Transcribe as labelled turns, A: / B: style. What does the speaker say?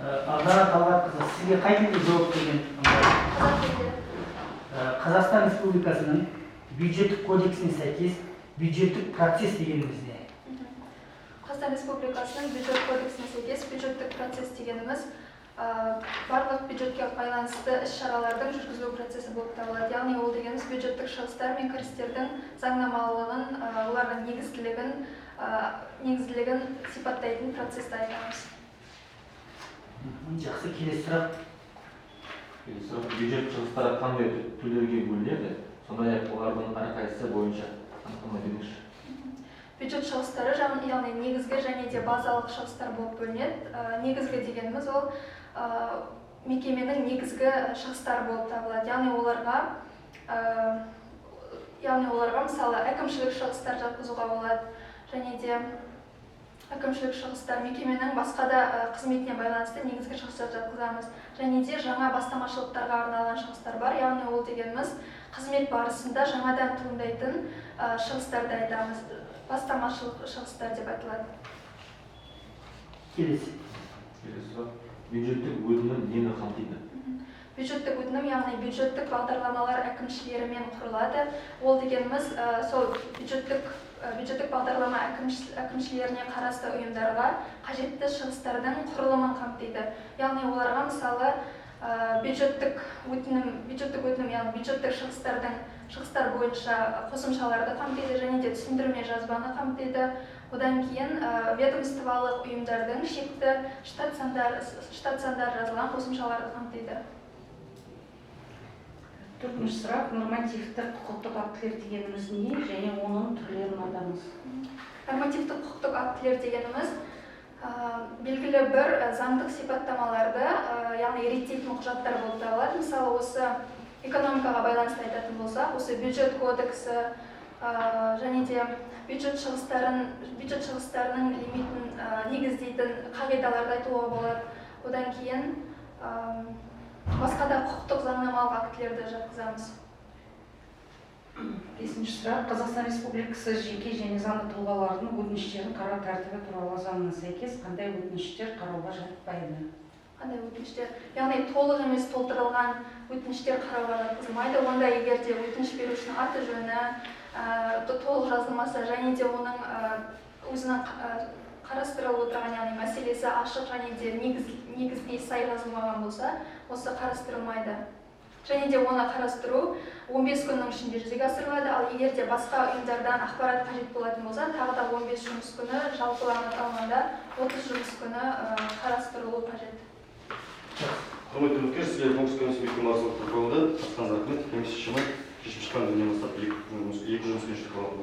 A: Ардана Талғатқызы, сізге қай тілде жауап берген? Қазақстан Республикасының бюджеттік кодексіне сәйкес бюджеттік процесс дегеніміз не?
B: Қазақстан Республикасының бюджет кодексіне сәйкес бюджеттік процесс дегеніміз барлық бюджетке байланысты іс-шаралардың жүргізілу процесі болып табылады. Яғни ол дегеніміз бюджеттік шығыстар мен кірістердің заңнамалығын, олардың негізділігін сипаттайтын процессті айтамыз.
A: Жақсы, келесі сұрақ.
C: Бюджет шығыстары қандай түрлерге бөлінеді? Сондай-ақ олардың әрқайсысы бойынша анықтама беріңізші.
B: Бюджет шығыстары яғни негізгі және де базалық шығыстар болып бөлінеді. Негізгі дегеніміз ол мекеменің негізгі шығыстары болып табылады. Яғни оларға мысалы әкімшілік шығыстар жатқызуға болады, және де әкімшілік шығыстар мекеменің басқа да қызметіне байланысты негізгі шығыстар жатқызамыз. Және де жаңа бастамашылықтарға арналған шығыстар бар. Яғни ол дегеніміз қызмет барысында жаңадан туындайтын шығыстарды айтамыз. Бастамашылық шығыстар деп айтылады.
A: Келесі.
C: Бюджеттік өтінім нені қамтиды?
B: Бюджеттік өтінім, яғни бюджеттік бағдарламалар әкімшілерімен құрылады. Ол дегеніміз сол бюджеттік бағдарлама әкімшілеріне қарасты ұйымдарға қажетті шығыстардың құрылымын қамтиды. Яғни оларға мысалы бюджеттік өтінім, яғни бюджеттік шығыстар бойынша қосымшаларды қамтиды, және де түсіндірме жазбаны қамтиды. Одан кейін ведомстволық ұйымдардың шекті штат сандары жазылған қосымшаларды қамтиды.
D: Төртінші сұрақ, нормативтік құқықтық актілер дегеніміз не және оның түрлерін атаңыз?
B: Нормативтік құқықтық актілер дегеніміз белгілі бір заңдық сипаттамаларды, яғни реттейтін құжаттар болып табылады. Мысалы, осы экономикаға байланысты айтатын болсақ, осы бюджет кодексі және де бюджет шығыстарының лимитін негіздейтін қағидаларды айтуға болады. Одан кейін басқа да құқықтық заңнамалық актілерді жатқызамыз.
D: Бесінші сұрақ, Қазақстан Республикасы жеке және заңды тұлғалардың өтініштерін қарау тәртібі туралы заңына сәйкес қандай өтініштер қарауға жатпайды?
B: Қандай өтініштер? Яғни толық емес толтырылған өтініштер қарауға жатқызылмайды. Онда егер де өтініш берушінің аты жөні толық жазылмаса, және де оның өзінің қарастырылып отырған, яғни мәселесі ашық және де негізге сай жазылмаған болса, осы қарастырылмайды. Және де оны қарастыру 15 күннің ішінде жүзеге асырылады, ал егер де басқа ұйымдардан ақпарат қажет болатын болса, тағы да 15 жұмыс күні, жалпыланып алғанда 30 жұмыс күні қарастырылуы қажет.
E: Құрметті үміткер, сіздер конкурс комиссиясының маңыздылық туралы қатысқаныңызға рахмет. Комиссия шешімі шешім шыққан күннен бастап 2 жұмыс күні шақырылады.